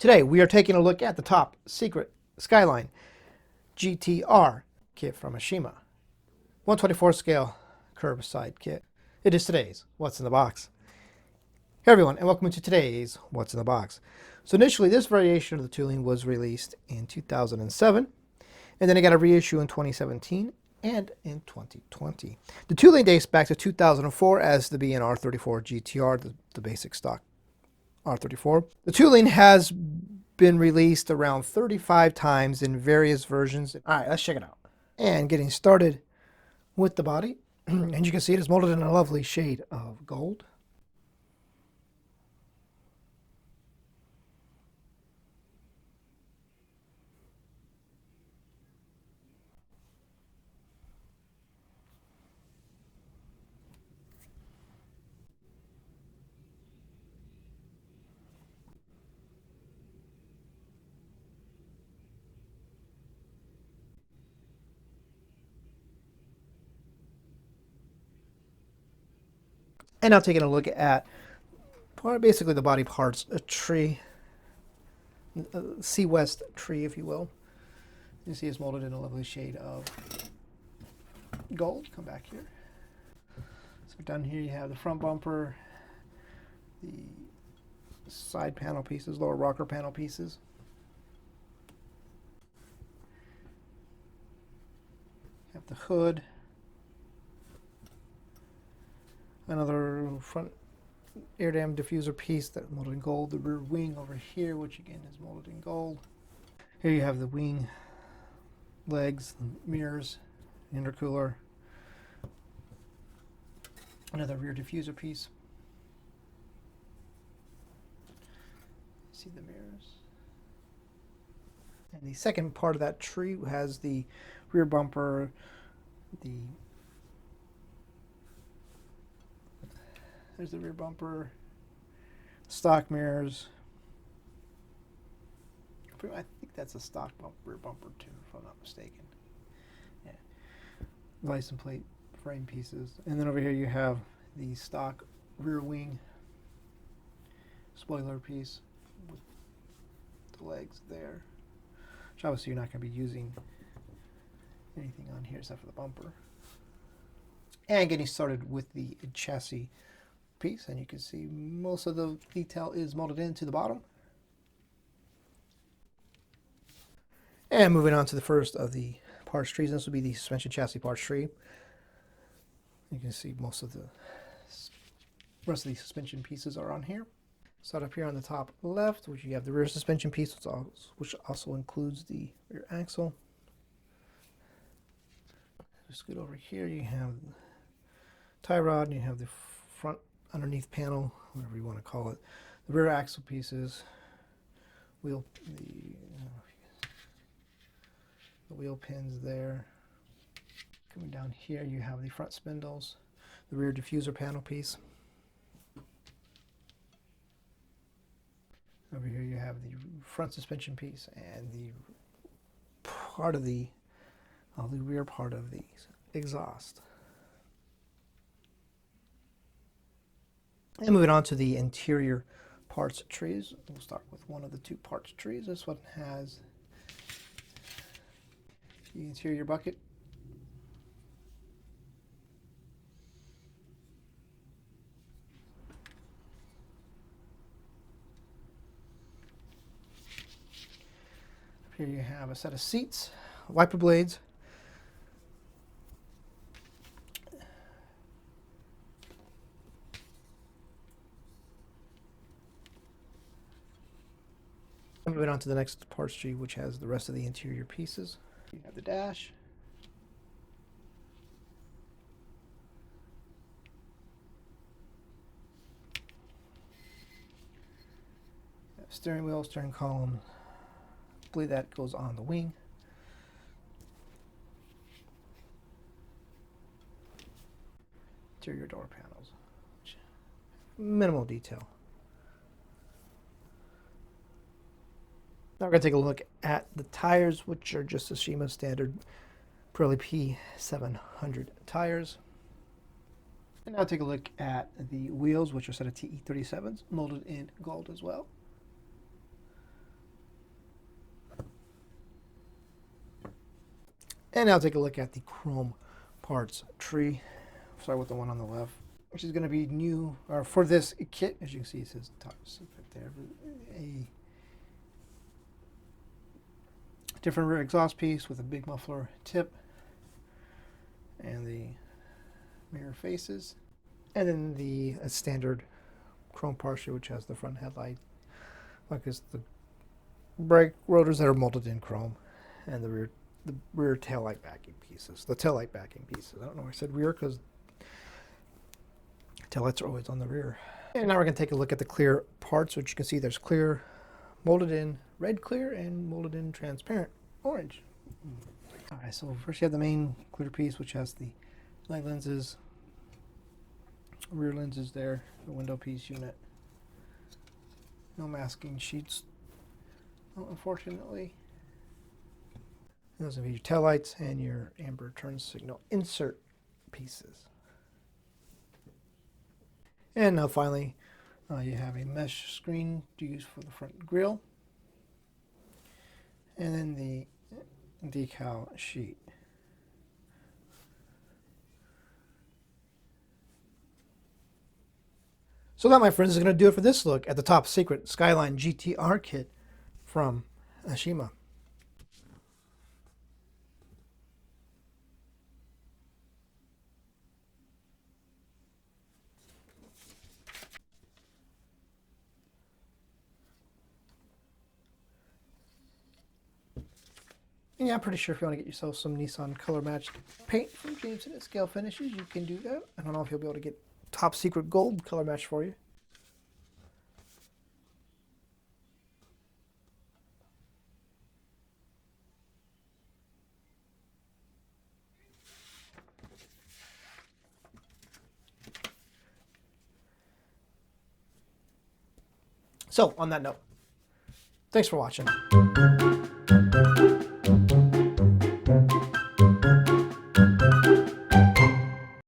Today we are taking a look at the top secret Skyline GTR kit from Aoshima. 124 scale curbside kit. It is today's What's in the Box. Hey everyone, and welcome to today's What's in the Box. So initially this variation of the tooling was released in 2007, and then it got a reissue in 2017 and in 2020. The tooling dates back to 2004 as the BNR34 GTR, the basic stock R34. The tooling has been released around 35 times in various versions. All right, let's check it out. And getting started with the body, and you can see it is molded in a lovely shade of gold. And now taking a look at basically the body parts, a tree, a Sea West tree, if you will. You see it's molded in a lovely shade of gold. Come back here. So down here you have the front bumper, the side panel pieces, lower rocker panel pieces. You have the hood. Another front air dam diffuser piece that's molded in gold. The rear wing over here, which again is molded in gold. Here you have the wing legs, mirrors, intercooler. Another rear diffuser piece. See the mirrors. And the second part of that tree has the rear bumper, there's the rear bumper, stock mirrors. I think that's a stock rear bumper too, if I'm not mistaken. Yeah. License plate frame pieces. And then over here you have the stock rear wing spoiler piece with the legs there. Which obviously you're not going to be using anything on here except for the bumper. And getting started with the chassis piece, and you can see most of the detail is molded into the bottom. And moving on to the first of the parts trees, this will be the suspension chassis parts tree. You can see most of the rest of the suspension pieces are on here. Start up here on the top left, which you have the rear suspension piece, which also includes the rear axle. Just scoot over here, you have the tie rod, and you have the front underneath panel, whatever you want to call it. The rear axle pieces, the wheel pins there. Coming down here, you have the front spindles, the rear diffuser panel piece. Over here you have the front suspension piece and the part of the rear part of the exhaust. And moving on to the interior parts trees, we'll start with one of the two parts trees. This one has the interior bucket. Up here you have a set of seats, wiper blades, and moving on to the next parts tree, which has the rest of the interior pieces. You have the dash, steering wheel, steering column. I believe that goes on the wing. Interior door panels. Minimal detail. Now we're going to take a look at the tires, which are just Aoshima standard Pirelli P700 tires. And now take a look at the wheels, which are set of TE37s, molded in gold as well. And now take a look at the chrome parts tree. Start with the one on the left, which is going to be new or for this kit. As you can see, it says top secret there. A different rear exhaust piece with a big muffler tip and the mirror faces, and then the standard chrome parts, which has the front headlight, like it's the brake rotors that are molded in chrome, and the rear tail light backing pieces. The tail light backing pieces. I don't know why I said rear because tail lights are always on the rear. And now we're going to take a look at the clear parts, which you can see there's clear, molded in red clear, and molded in transparent orange. Alright, so first you have the main clear piece, which has the light lenses, rear lenses there, the window piece unit. No masking sheets, unfortunately. And those will be your tail lights and your amber turn signal insert pieces. And now finally, you have a mesh screen to use for the front grille, and then the decal sheet. So that, my friends, is going to do it for this look at the top secret Skyline GTR kit from Aoshima. And yeah, I'm pretty sure if you want to get yourself some Nissan color matched paint from Jameson at Scalefinishes, you can do that. I don't know if you'll be able to get top secret gold color match for you. So, on that note, thanks for watching.